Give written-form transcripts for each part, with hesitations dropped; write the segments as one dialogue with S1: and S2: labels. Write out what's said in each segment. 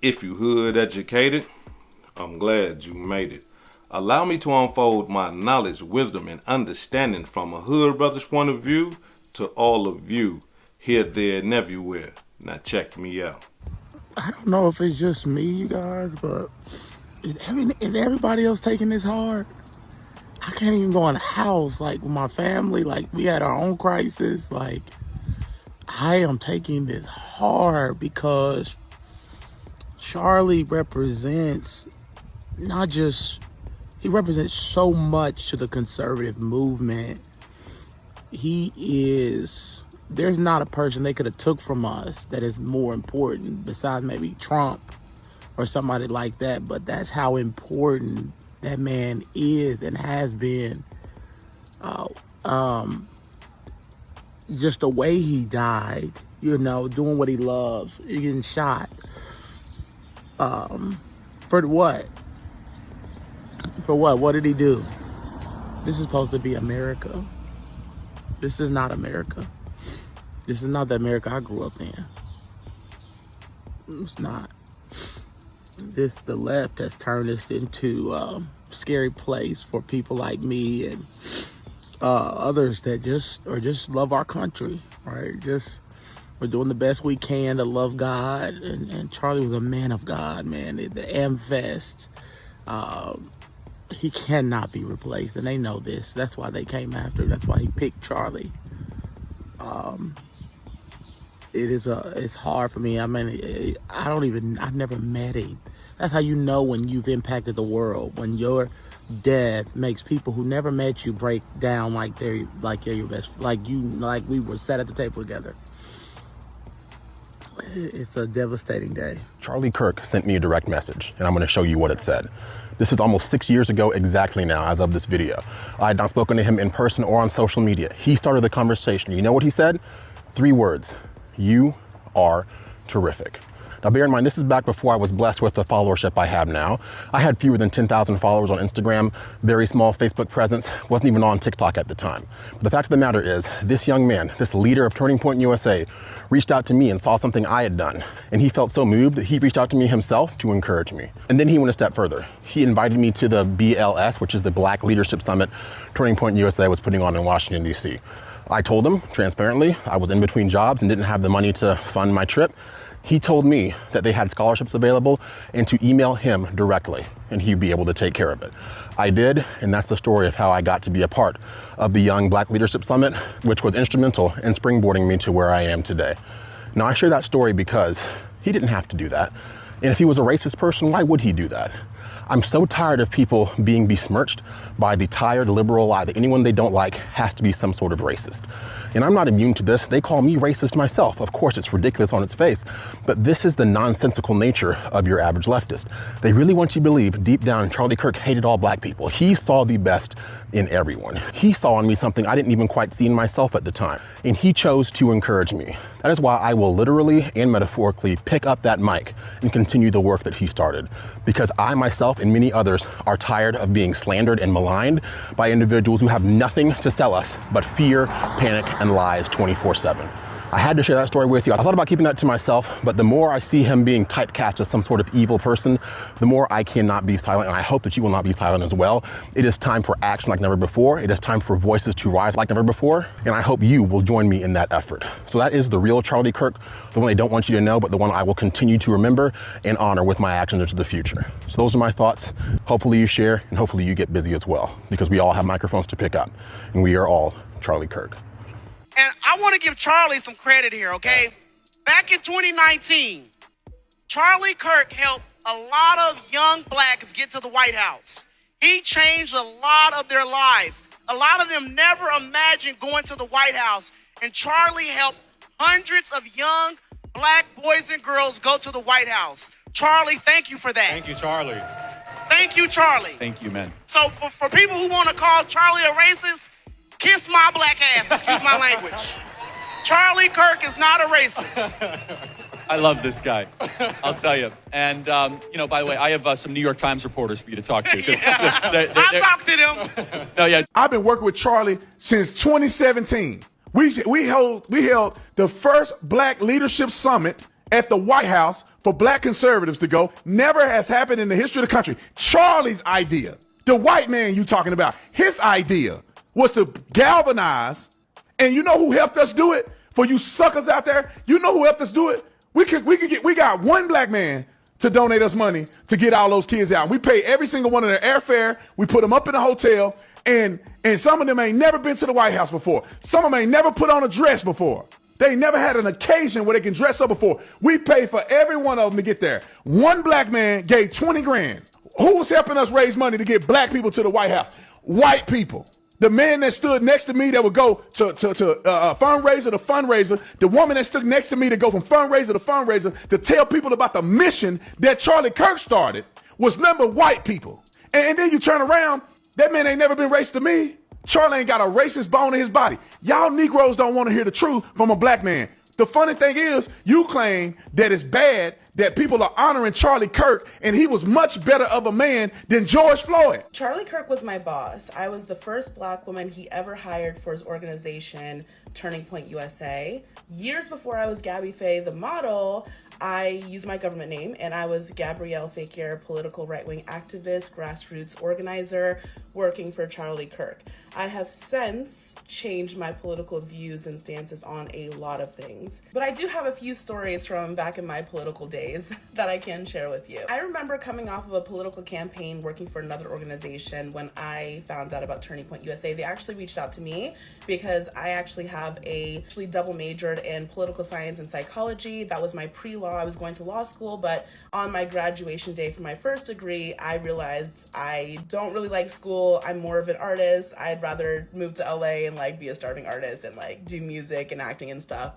S1: If you hood educated, I'm glad you made it. Allow me to unfold my knowledge, wisdom, and understanding from a hood brother's point of view to all of you, here, there, and everywhere. Now check me out.
S2: I don't know if it's just me, you guys, but is everybody else taking this hard? I can't even go in the house, like, with my family. Like, we had our own crisis. Like, I am taking this hard because Charlie represents he represents so much to the conservative movement. There's not a person they could have took from us that is more important besides maybe Trump or somebody like that. But that's how important that man is and has been. Just the way he died, doing what he loves, getting shot. For what? For what? What did he do? This is supposed to be America. This is not America. This is not the America I grew up in. It's not. The left has turned this into a scary place for people like me and others that just love our country, right? We're doing the best we can to love God, and Charlie was a man of God, man. The AmFest, he cannot be replaced, and they know this. That's why they came after him. That's why he picked Charlie. It's hard for me. I mean, I've never met him. That's how you know when you've impacted the world, when your death makes people who never met you break down like you're your best, like we were sat at the table together. It's a devastating day.
S3: Charlie Kirk sent me a direct message, and I'm going to show you what it said. This is almost 6 years ago exactly now, as of this video. I had not spoken to him in person or on social media. He started the conversation. You know what he said? 3 words. You are terrific. Now bear in mind, this is back before I was blessed with the followership I have now. I had fewer than 10,000 followers on Instagram, very small Facebook presence, wasn't even on TikTok at the time. But the fact of the matter is, this young man, this leader of Turning Point USA, reached out to me and saw something I had done. And he felt so moved that he reached out to me himself to encourage me. And then he went a step further. He invited me to the BLS, which is the Black Leadership Summit Turning Point USA was putting on in Washington, D.C. I told him, transparently, I was in between jobs and didn't have the money to fund my trip. He told me that they had scholarships available and to email him directly, and he'd be able to take care of it. I did, and that's the story of how I got to be a part of the Young Black Leadership Summit, which was instrumental in springboarding me to where I am today. Now, I share that story because he didn't have to do that. And if he was a racist person, why would he do that? I'm so tired of people being besmirched by the tired liberal lie that anyone they don't like has to be some sort of racist. And I'm not immune to this. They call me racist myself. Of course, it's ridiculous on its face, but this is the nonsensical nature of your average leftist. They really want you to believe deep down Charlie Kirk hated all black people. He saw the best in everyone. He saw in me something I didn't even quite see in myself at the time, and he chose to encourage me. That is why I will literally and metaphorically pick up that mic and continue the work that he started, because I myself and many others are tired of being slandered and maligned by individuals who have nothing to sell us but fear, panic, and lies 24/7. I had to share that story with you. I thought about keeping that to myself, but the more I see him being typecast as some sort of evil person, the more I cannot be silent, and I hope that you will not be silent as well. It is time for action like never before. It is time for voices to rise like never before, and I hope you will join me in that effort. So that is the real Charlie Kirk, the one they don't want you to know, but the one I will continue to remember and honor with my actions into the future. So those are my thoughts. Hopefully you share, and hopefully you get busy as well, because we all have microphones to pick up, and we are all Charlie Kirk.
S4: And I want to give Charlie some credit here, okay? Back in 2019, Charlie Kirk helped a lot of young blacks get to the White House. He changed a lot of their lives. A lot of them never imagined going to the White House, and Charlie helped hundreds of young black boys and girls go to the White House. Charlie, thank you for that.
S5: Thank you, Charlie.
S4: Thank you, Charlie.
S5: Thank you, man.
S4: So for people who want to call Charlie a racist, kiss my black ass, excuse my language. Charlie Kirk is not a racist.
S5: I love this guy, I'll tell you. And, by the way, I have some New York Times reporters for you to talk to.
S4: Yeah. I'll talk to them.
S5: No, yeah.
S6: I've been working with Charlie since 2017. We held the first Black Leadership Summit at the White House for black conservatives to go. Never has happened in the history of the country. Charlie's idea, the white man you talking about, his idea was to galvanize. And you know who helped us do it? For you suckers out there, you know who helped us do it? We got one black man to donate us money to get all those kids out. We pay every single one of their airfare. We put them up in a hotel, and some of them ain't never been to the White House before. Some of them ain't never put on a dress before. They ain't never had an occasion where they can dress up before. We paid for every one of them to get there. One black man gave 20 grand. Who was helping us raise money to get black people to the White House? White people. The man that stood next to me that would go to fundraiser to fundraiser, the woman that stood next to me to go from fundraiser to fundraiser to tell people about the mission that Charlie Kirk started was number white people. And then you turn around, that man ain't never been racist to me. Charlie ain't got a racist bone in his body. Y'all Negroes don't want to hear the truth from a black man. The funny thing is, you claim that it's bad that people are honoring Charlie Kirk, and he was much better of a man than George Floyd.
S7: Charlie Kirk was my boss. I was the first black woman he ever hired for his organization, Turning Point USA. Years before I was Gabby Faye, the model, I used my government name, and I was Gabrielle Feker, political right-wing activist, grassroots organizer, working for Charlie Kirk. I have since changed my political views and stances on a lot of things. But I do have a few stories from back in my political days that I can share with you. I remember coming off of a political campaign working for another organization when I found out about Turning Point USA. They actually reached out to me because I actually have actually double majored in political science and psychology. That was my pre-law. I was going to law school, but on my graduation day for my first degree, I realized I don't really like school. I'm more of an artist. I'd rather move to LA and like be a starving artist and like do music and acting and stuff.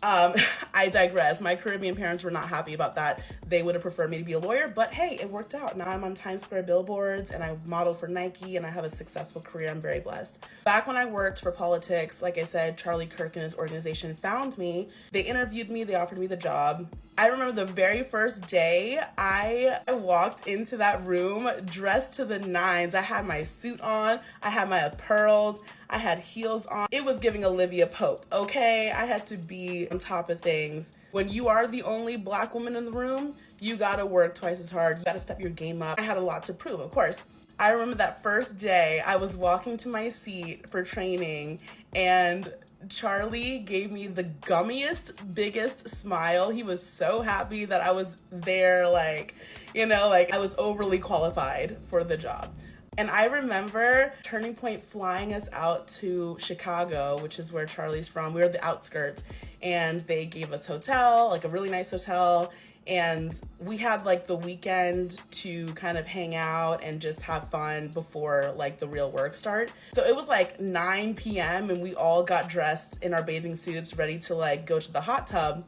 S7: I digress. My Caribbean parents were not happy about that. They would have preferred me to be a lawyer, but hey, it worked out. Now I'm on Times Square billboards and I model for Nike and I have a successful career. I'm very blessed. Back when I worked for politics, like I said, Charlie Kirk and his organization found me. They interviewed me. They offered me the job. I remember the very first day I walked into that room dressed to the nines. I had my suit on. I had my pearls. I had heels on. It was giving Olivia Pope, okay? I had to be on top of things. When you are the only black woman in the room, you gotta work twice as hard. You gotta step your game up. I had a lot to prove, of course. I remember that first day I was walking to my seat for training and Charlie gave me the gummiest, biggest smile. He was so happy that I was there, like, you know, like I was overly qualified for the job. And I remember Turning Point flying us out to Chicago, which is where Charlie's from. We were the outskirts, and they gave us hotel, like a really nice hotel. And we had like the weekend to kind of hang out and just have fun before like the real work start. So it was like 9 p.m. and we all got dressed in our bathing suits, ready to like go to the hot tub.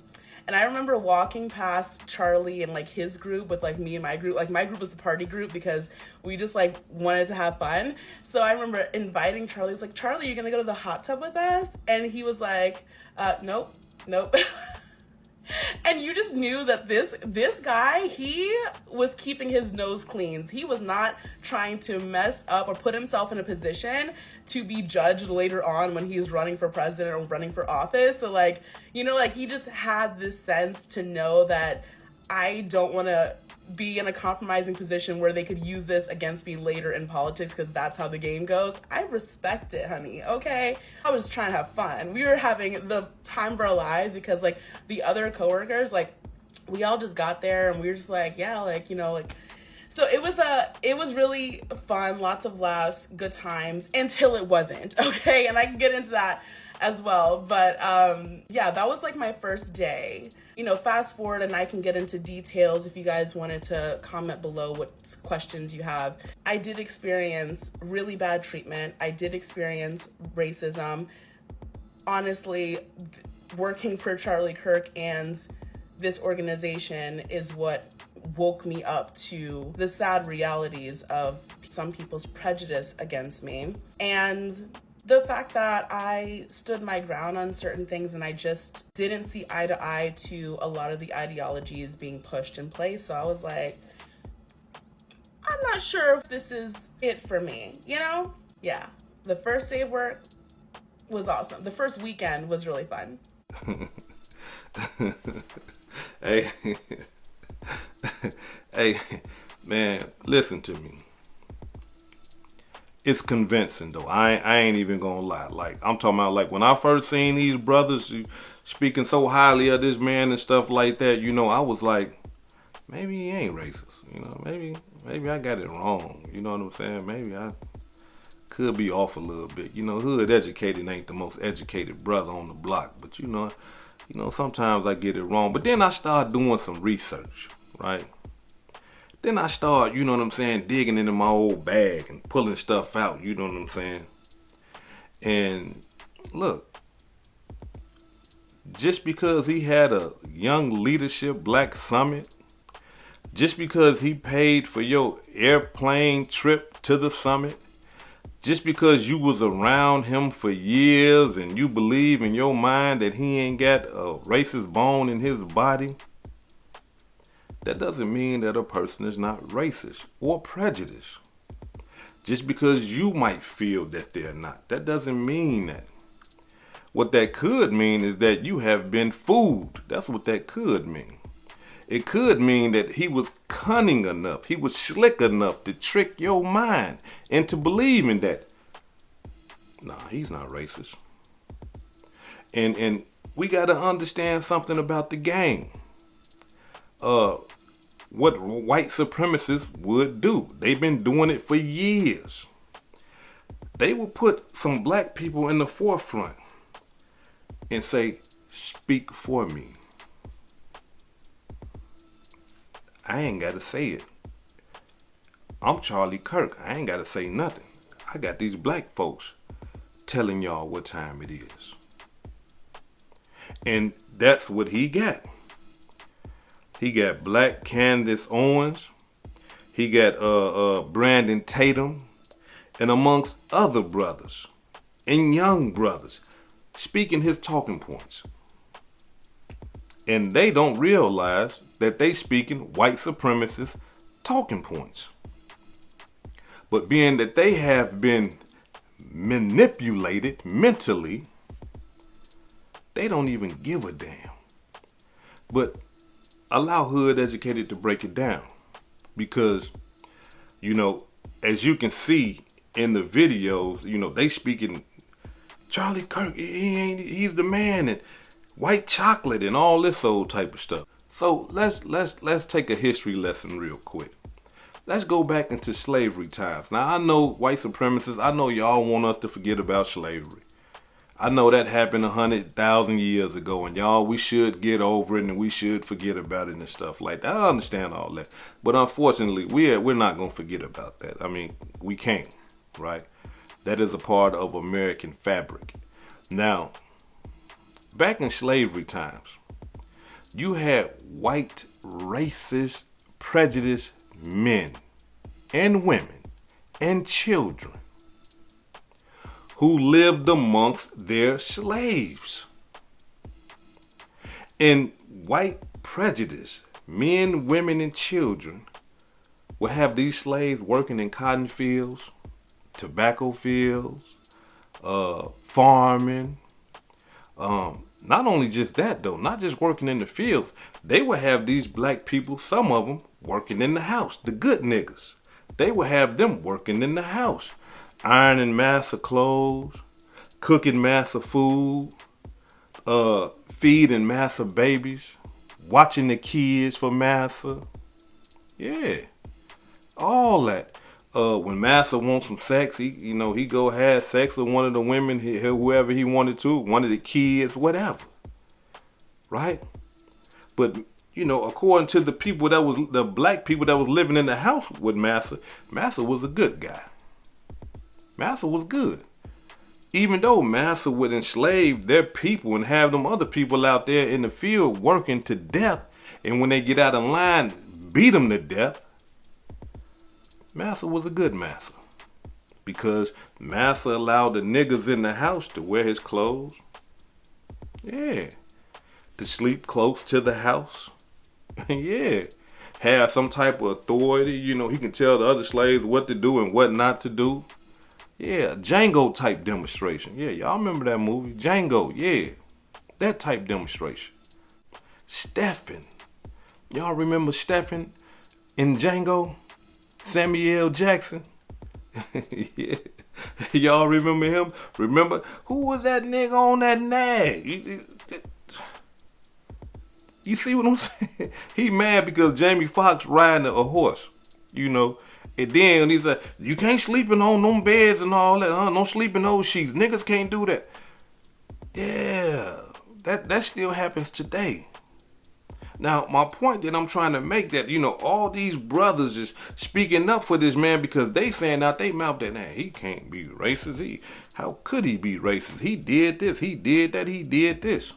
S7: And I remember walking past Charlie and like his group with like me and my group. Like my group was the party group because we just like wanted to have fun. So I remember inviting Charlie. I was like, Charlie, you're gonna go to the hot tub with us? And he was like, nope. And you just knew that this guy, he was keeping his nose clean. He was not trying to mess up or put himself in a position to be judged later on when he's running for president or running for office. So like, you know, like he just had this sense to know that I don't want to be in a compromising position where they could use this against me later in politics because that's how the game goes. I respect it, honey, okay? I was trying to have fun. We were having the time of our lives because like the other coworkers, like we all just got there and we were just like, yeah, like, you know, like, so it was really fun, lots of laughs, good times until it wasn't, okay? And I can get into that as well. But yeah, that was like my first day. You know, fast forward and I can get into details if you guys wanted to comment below what questions you have. I did experience really bad treatment. I did experience racism. Honestly, working for Charlie Kirk and this organization is what woke me up to the sad realities of some people's prejudice against me. And the fact that I stood my ground on certain things and I just didn't see eye to eye to a lot of the ideologies being pushed in place. So I was like, I'm not sure if this is it for me, you know? Yeah, the first day of work was awesome. The first weekend was really fun.
S1: Hey, hey, man, listen to me. It's convincing though. I ain't even gonna lie. Like, I'm talking about, like, when I first seen these brothers speaking so highly of this man and stuff like that, you know, I was like, maybe he ain't racist. You know, maybe I got it wrong. You know what I'm saying? Maybe I could be off a little bit. You know, hood educated ain't the most educated brother on the block, but you know, sometimes I get it wrong. But then I start doing some research, right? Then I start, you know what I'm saying, digging into my old bag and pulling stuff out, you know what I'm saying? And look, just because he had a young leadership black summit, just because he paid for your airplane trip to the summit, just because you was around him for years and you believe in your mind that he ain't got a racist bone in his body, that doesn't mean that a person is not racist or prejudiced. Just because you might feel that they're not, that doesn't mean that. What that could mean is that you have been fooled. That's what that could mean. It could mean that he was cunning enough, he was slick enough to trick your mind into believing that, nah, he's not racist. And we got to understand something about the game. What white supremacists would do. They've been doing it for years. They will put some black people in the forefront and say, speak for me. I ain't got to say it. I'm Charlie Kirk. I ain't got to say nothing. I got these black folks telling y'all what time it is. And that's what he got. He got Black Candace Owens. He got Brandon Tatum, and amongst other brothers and young brothers speaking his talking points. And they don't realize that they speaking white supremacist talking points. But being that they have been manipulated mentally, they don't even give a damn. But allow hood educated to break it down, because, you know, as you can see in the videos, you know, they speaking Charlie Kirk, he's the man, and white chocolate and all this old type of stuff. So let's take a history lesson real quick. Let's go back into slavery times. Now, I know white supremacists, I know y'all want us to forget about slavery. I know that happened 100,000 years ago, and y'all, we should get over it and we should forget about it and stuff like that. I understand all that. But unfortunately, we're not going to forget about that. I mean, we can't, right? That is a part of American fabric. Now, back in slavery times, you had white, racist, prejudiced men and women and children who lived amongst their slaves. And white prejudice, men, women, and children will have these slaves working in cotton fields, tobacco fields, farming. Not only just that though, not just working in the fields, they will have these black people, some of them, working in the house, the good niggas. They will have them working in the house, ironing massa clothes, cooking massa food, feeding massa babies, watching the kids for massa. Yeah, all that. When massa wants some sex, he go have sex with one of the women, whoever he wanted to, one of the kids, whatever. Right? But, you know, according to the people the black people that was living in the house with Massa was a good guy. Massa was good. Even though Massa would enslave their people and have them other people out there in the field working to death, and when they get out of line, beat them to death, Massa was a good Massa. Because Massa allowed the niggas in the house to wear his clothes. Yeah. To sleep close to the house. Yeah. Have some type of authority. You know, he can tell the other slaves what to do and what not to do. Yeah, Django type demonstration. Yeah, y'all remember that movie? Django, yeah. That type demonstration. Stephen. Y'all remember Stephen in Django? Samuel Jackson? Yeah. Y'all remember him? Remember? Who was that nigga on that nag? You see what I'm saying? He mad because Jamie Foxx riding a horse, you know. And then he's like, you can't sleeping on them beds and all that. Don't sleep in those sheets. Niggas can't do that. Yeah, that still happens today. Now, my point that I'm trying to make that, you know, all these brothers is speaking up for this man because they saying out they mouth that, man, he can't be racist. How could he be racist? He did this, he did that, he did this.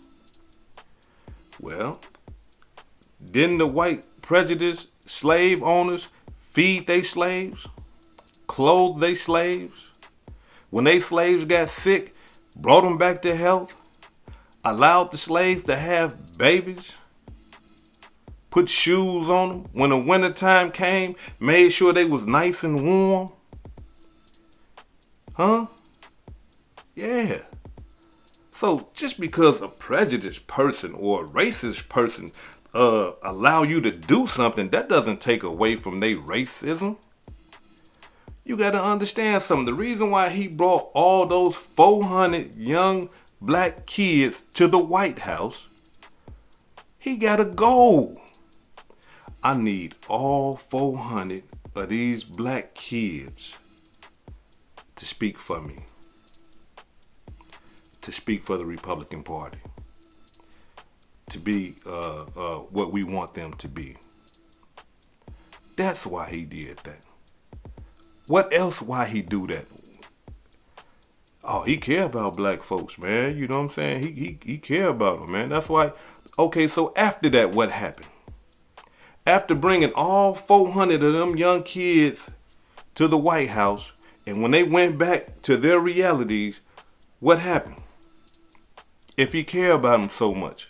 S1: Well, didn't the white prejudiced slave owners feed they slaves, clothe they slaves? When they slaves got sick, brought them back to health, allowed the slaves to have babies, put shoes on them. When the winter time came, made sure they was nice and warm. Huh? Yeah. So just because a prejudiced person or a racist person allow you to do something, that doesn't take away from their racism. You got to understand something. The reason why he brought all those 400 young black kids to the White House, he got a goal. I need all 400 of these black kids to speak for me, to speak for the Republican Party, to be what we want them to be. That's why he did that. What else why he do that? Oh, he care about black folks, man. You know what I'm saying? He care about them, man. That's why. Okay, so after that, what happened? After bringing all 400 of them young kids to the White House, and when they went back to their realities, what happened? If he care about them so much.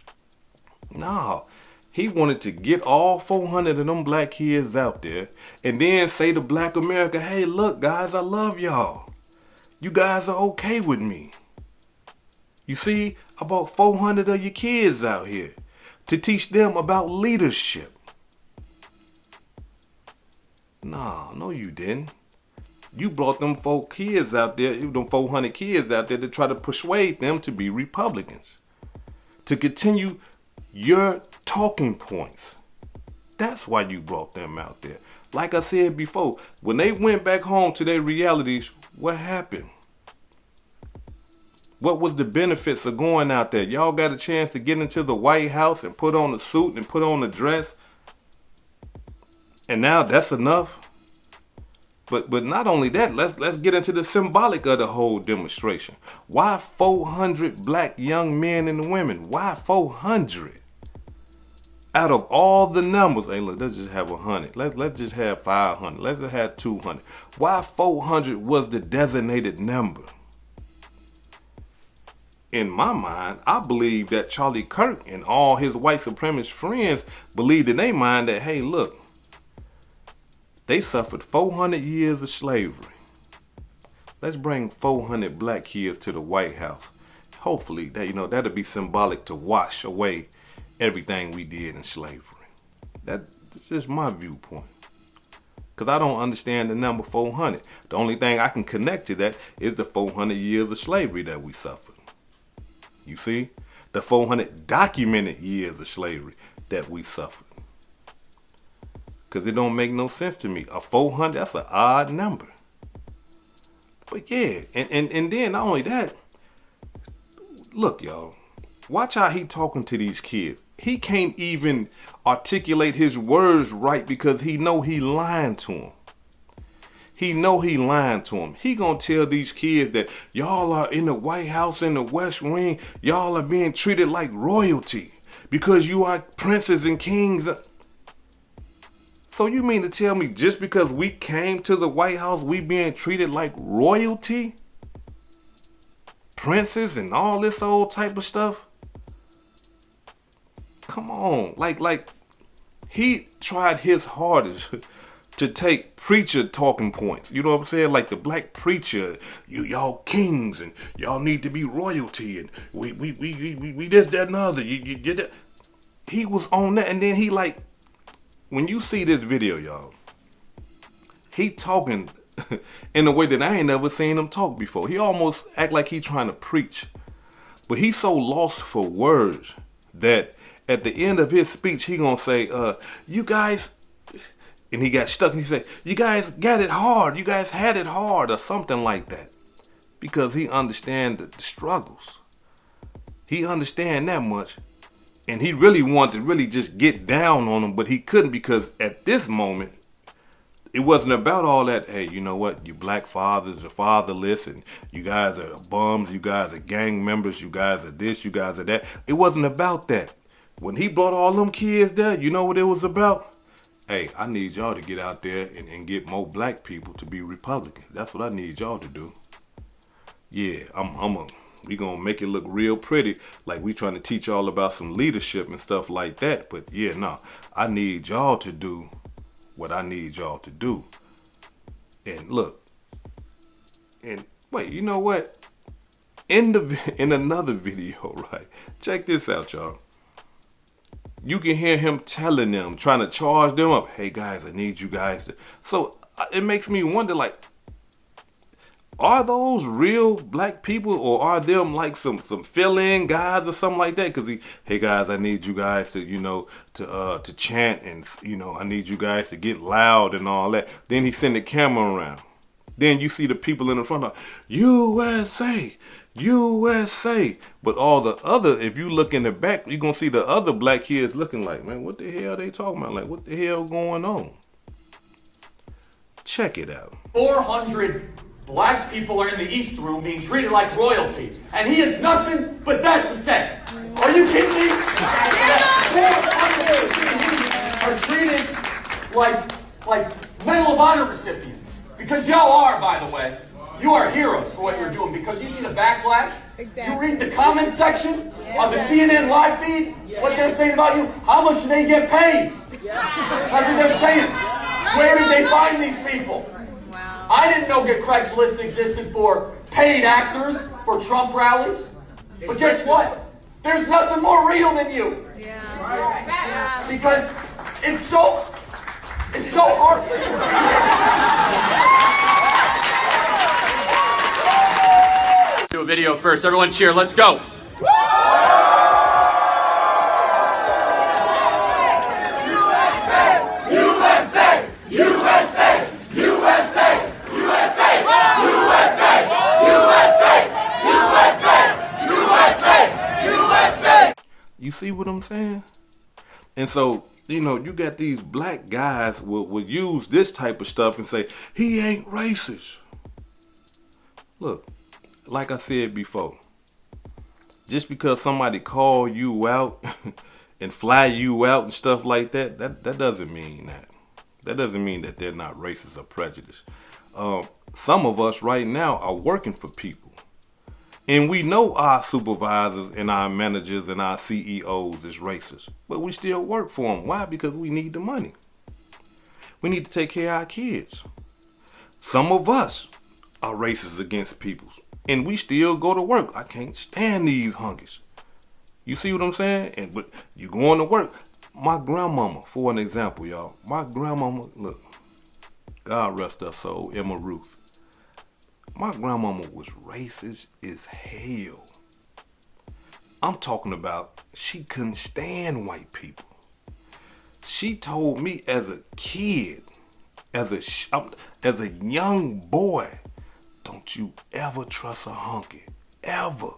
S1: No, he wanted to get all 400 of them black kids out there and then say to black America, hey, look, guys, I love y'all. You guys are okay with me. You see, I brought 400 of your kids out here to teach them about leadership. No, you didn't. You brought them 400 kids out there to try to persuade them to be Republicans, to continue your talking points. That's why you brought them out there. Like I said before, when they went back home to their realities, what happened? What was the benefits of going out there? Y'all got a chance to get into the White House and put on a suit and put on a dress. And now that's enough. But not only that, let's get into the symbolic of the whole demonstration. Why 400 black young men and women? Why 400? Out of all the numbers, hey, look, let's just have 100. Let's just have 500. Let's just have 200. Why 400 was the designated number? In my mind, I believe that Charlie Kirk and all his white supremacist friends believed in their mind that, hey, look, they suffered 400 years of slavery. Let's bring 400 black kids to the White House. Hopefully, that'll be symbolic to wash away everything we did in slavery. That's just my viewpoint. Because I don't understand the number 400. The only thing I can connect to that is the 400 years of slavery that we suffered. You see? The 400 documented years of slavery that we suffered. Because it don't make no sense to me. A 400, that's an odd number. But yeah, and then not only that, look, y'all, watch how he talking to these kids. He can't even articulate his words right because he know he lying to them. He know he lying to them. He gonna tell these kids that y'all are in the White House in the West Wing. Y'all are being treated like royalty because you are princes and kings. So you mean to tell me just because we came to the White House, we being treated like royalty? Princes and all this old type of stuff? Come on. Like he tried his hardest to take preacher talking points. You know what I'm saying? Like the black preacher, y'all kings and y'all need to be royalty and we this, that, and other. You get that? he was on that, and then he like, when you see this video, y'all, he talking in a way that I ain't never seen him talk before. He almost act like he trying to preach, but he's so lost for words that at the end of his speech, he gonna say, you guys, and he got stuck, and he said, you guys got it hard, you guys had it hard, or something like that, because he understand the struggles. He understand that much, and he really wanted to really just get down on them, but he couldn't, because at this moment, it wasn't about all that, hey, you know what, you black fathers are fatherless, and you guys are bums, you guys are gang members, you guys are this, you guys are that. It wasn't about that. When he brought all them kids there, you know what it was about? Hey, I need y'all to get out there and get more black people to be Republicans. That's what I need y'all to do. Yeah, we gonna make it look real pretty, like we trying to teach y'all about some leadership and stuff like that. But yeah, no, I need y'all to do what I need y'all to do. And look, and wait, you know what? In another video, right? Check this out, y'all. You can hear him telling them, trying to charge them up. Hey guys, I need you guys to. So it makes me wonder, like, are those real black people, or are them like some fill-in guys or something like that? Because hey guys, I need you guys to, you know, to chant, and you know, I need you guys to get loud and all that. Then he send the camera around. Then you see the people in the front of USA, USA. But all the other, if you look in the back, you're gonna see the other black kids looking like, man, what the hell are they talking about? Like, what the hell going on? Check it out.
S8: 400 black people are in the East Room being treated like royalty, and he has nothing but that to say. Are you kidding me? 400 are treated like Medal of Honor recipients. Because y'all are, by the way. You are heroes for what you're doing, because you see the backlash. Exactly. You read the comment section of the CNN live feed, what they're saying about you. How much do they get paid? That's what they're saying. Where did they find these people? Wow. I didn't know that Craigslist existed for paid actors for Trump rallies. But guess what? There's nothing more real than you. Yeah. Because it's so hard for you.
S5: Do a video first. Everyone cheer. Let's go.
S1: You see what I'm saying? And so, you know, you got these black guys will use this type of stuff and say, he ain't racist. Look, like I said before, just because somebody call you out and fly you out and stuff like that, that doesn't mean that. That doesn't mean that they're not racist or prejudiced. Some of us right now are working for people. And we know our supervisors and our managers and our CEOs is racist. But we still work for them. Why? Because we need the money. We need to take care of our kids. Some of us are racist against people. And we still go to work. I can't stand these hunkies. You see what I'm saying? But you going to work. My grandmama, for an example, y'all. My grandmama, look, God rest her soul, Emma Ruth. My grandmama was racist as hell. I'm talking about she couldn't stand white people. She told me as a kid, as a young boy, don't you ever trust a hunky. Ever.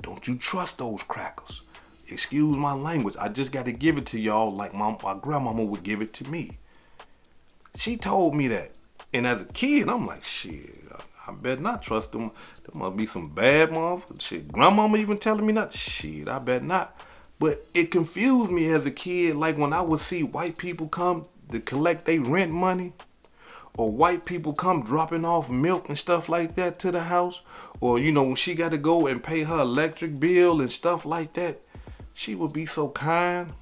S1: Don't you trust those crackers. Excuse my language. I just got to give it to y'all like my grandmama would give it to me. She told me that. And as a kid, I'm like, shit, I better not trust them. There must be some bad motherfuckers. Shit, grandmama even telling me not. Shit, I bet not. But it confused me as a kid, like when I would see white people come to collect their rent money, or white people come dropping off milk and stuff like that to the house, or, you know, when she got to go and pay her electric bill and stuff like that, she would be so kind.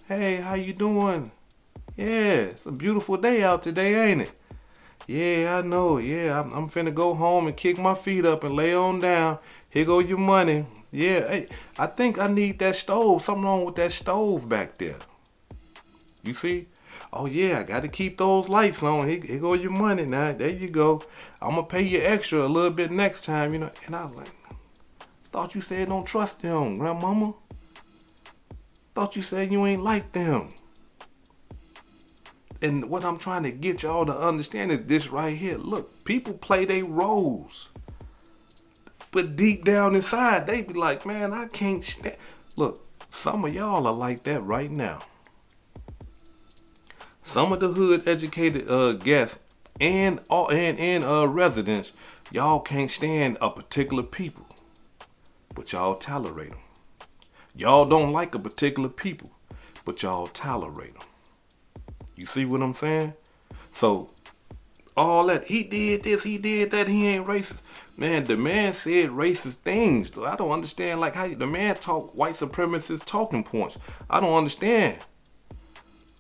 S1: Hey, how you doing? Yeah, it's a beautiful day out today, ain't it? Yeah, I know. Yeah, I'm finna go home and kick my feet up and lay on down. Here go your money. Yeah, hey, I think I need that stove. Something wrong with that stove back there. You see? Oh yeah, I got to keep those lights on. Here go your money now. There you go. I'm gonna pay you extra a little bit next time, you know. And I was like, thought you said don't trust them, grandmama. Thought you said you ain't like them. And what I'm trying to get y'all to understand is this right here. Look, people play their roles. But deep down inside, they be like, man, I can't stand. Look, some of y'all are like that right now. Some of the hood educated guests and residents, y'all can't stand a particular people, but y'all tolerate them. Y'all don't like a particular people, but y'all tolerate them. You see what I'm saying? So all that, he did this, he did that, he ain't racist. Man, the man said racist things. I don't understand like how the man talk white supremacist talking points. I don't understand.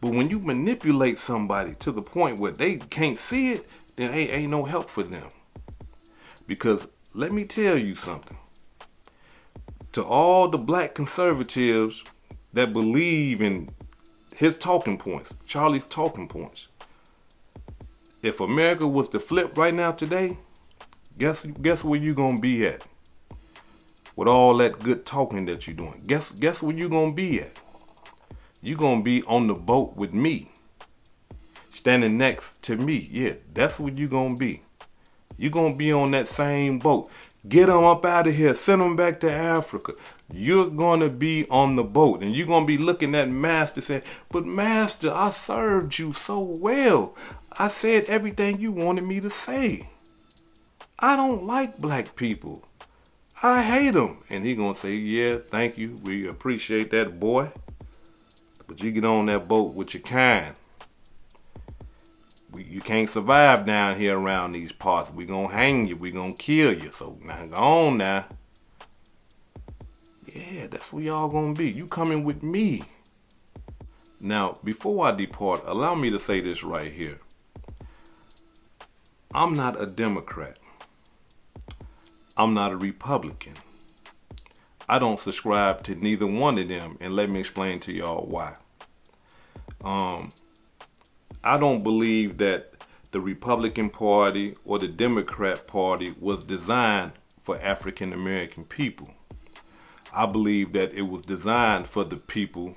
S1: But when you manipulate somebody to the point where they can't see it, then ain't no help for them. Because let me tell you something. To all the black conservatives that believe in his talking points, Charlie's talking points, if America was to flip right now today, guess where you gonna be at? With all that good talking that you're doing. Guess where you gonna be at? You gonna be on the boat with me, standing next to me. Yeah, that's what you gonna be. You gonna be on that same boat. Get them up out of here. Send them back to Africa. You're gonna be on the boat, and you're gonna be looking at Master saying, "But Master, I served you so well. I said everything you wanted me to say. I don't like black people. I hate them." And he gonna say, "Yeah, thank you. We appreciate that, boy. But you get on that boat with your kind. You can't survive down here around these parts. We gonna hang you. We gonna kill you. So now go on now." Yeah, that's where y'all gonna be. You coming with me. Now, before I depart, allow me to say this right here. I'm not a Democrat. I'm not a Republican. I don't subscribe to neither one of them, and let me explain to y'all why. I don't believe that the Republican Party or the Democrat Party was designed for African American people. I believe that it was designed for the people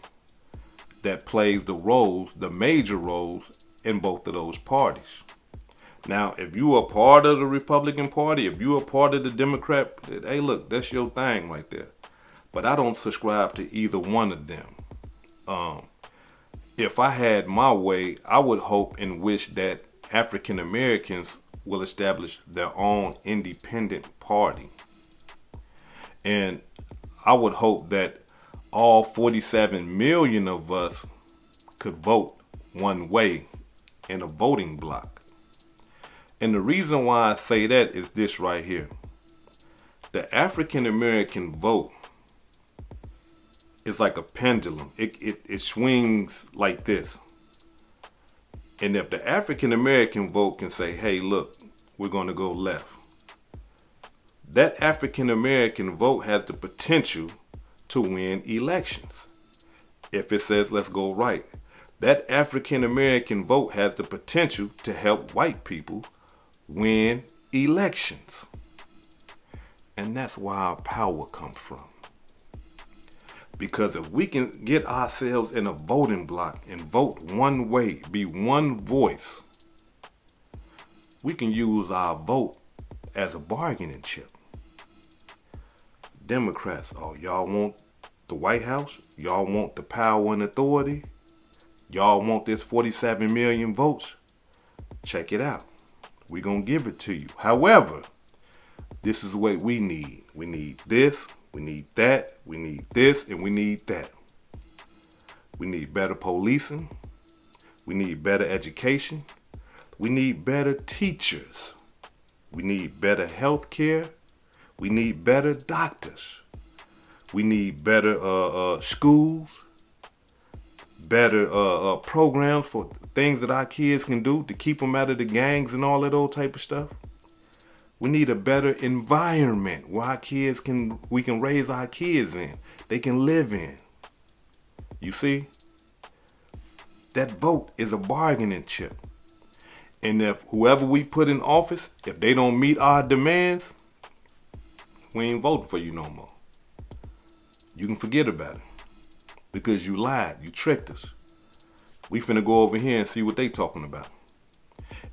S1: that plays the roles, the major roles in both of those parties. Now, if you are part of the Republican Party, if you are part of the Democrat, hey, look, that's your thing right there. But I don't subscribe to either one of them. If I had my way, I would hope and wish that African Americans will establish their own independent party. And I would hope that all 47 million of us could vote one way in a voting block. And the reason why I say that is this right here. The African American vote is like a pendulum. It swings like this. And if the African American vote can say, hey, look, we're going to go left, that African American vote has the potential to win elections. If it says, let's go right, that African American vote has the potential to help white people win elections. And that's where our power comes from. Because if we can get ourselves in a voting block and vote one way, be one voice, we can use our vote as a bargaining chip. Democrats, oh, y'all want the White House? Y'all want the power and authority? Y'all want this 47 million votes? Check it out. We're going to give it to you. However, this is what we need. We need this. We need that, we need this, and we need that. We need better policing. We need better education. We need better teachers. We need better health care. We need better doctors. We need better schools, better programs for things that our kids can do to keep them out of the gangs and all that old type of stuff. We need a better environment where we can raise our kids in. They can live in. You see? That vote is a bargaining chip. And if whoever we put in office, if they don't meet our demands, we ain't voting for you no more. You can forget about it. Because you lied, you tricked us. We finna go over here and see what they talking about.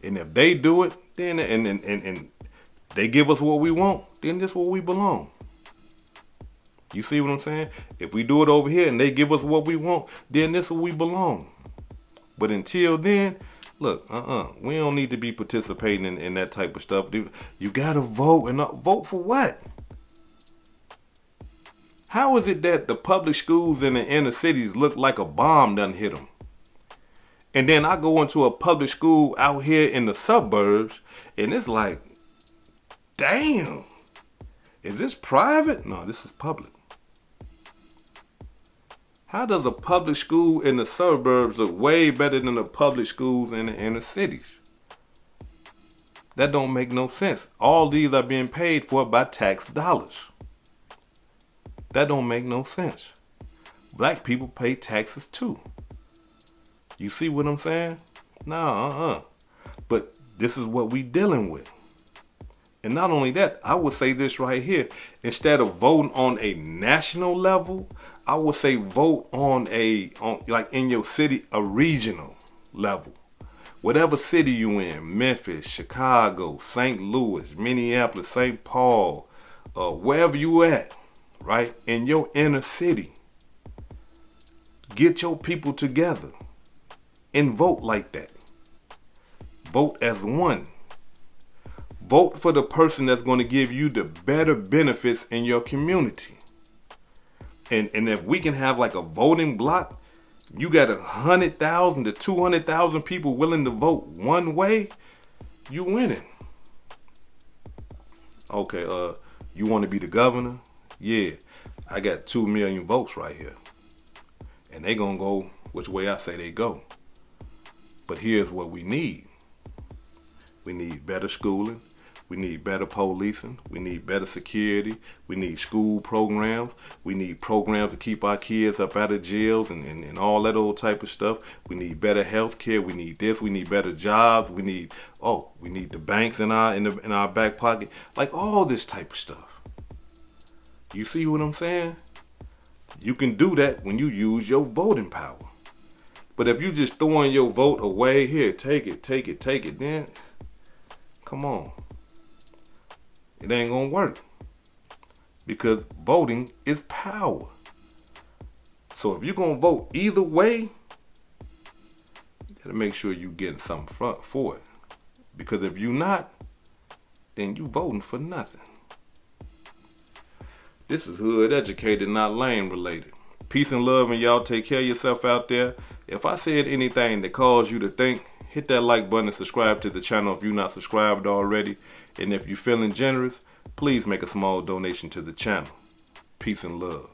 S1: And if they do it, then and they give us what we want, then this is where we belong. You see what I'm saying? If we do it over here and they give us what we want, then this is where we belong. But until then, look, we don't need to be participating in that type of stuff. You gotta vote, and vote for what? How is it that the public schools in the inner cities look like a bomb done hit them? And then I go into a public school out here in the suburbs, and it's like, damn, is this private? No, this is public. How does a public school in the suburbs look way better than the public schools in the inner cities? That don't make no sense. All these are being paid for by tax dollars. That don't make no sense. Black people pay taxes too. You see what I'm saying? No, But this is what we dealing with. And not only that, I would say this right here. Instead of voting on a national level, I would say vote on like in your city, a regional level. Whatever city you in, Memphis, Chicago, St. Louis, Minneapolis, St. Paul, wherever you at, right? In your inner city. Get your people together and vote like that. Vote as one. Vote for the person that's going to give you the better benefits in your community. And if we can have like a voting block, you got 100,000 to 200,000 people willing to vote one way, you winning. Okay, you want to be the governor? Yeah, I got 2 million votes right here. And they gonna go which way I say they go. But here's what we need. We need better schooling. We need better policing. We need better security. We need school programs. We need programs to keep our kids up out of jails and all that old type of stuff. We need better health care. We need this. We need better jobs. We need the banks in our back pocket. Like all this type of stuff. You see what I'm saying? You can do that when you use your voting power. But if you just throwing your vote away, here, take it, then come on. It ain't gonna work. Because voting is power. So if you're gonna vote either way, you gotta make sure you getting something for it. Because if you're not, then you voting for nothing. This is hood educated, not lane related. Peace and love, and y'all take care of yourself out there. If I said anything that caused you to think, hit that like button and subscribe to the channel if you're not subscribed already. And if you're feeling generous, please make a small donation to the channel. Peace and love.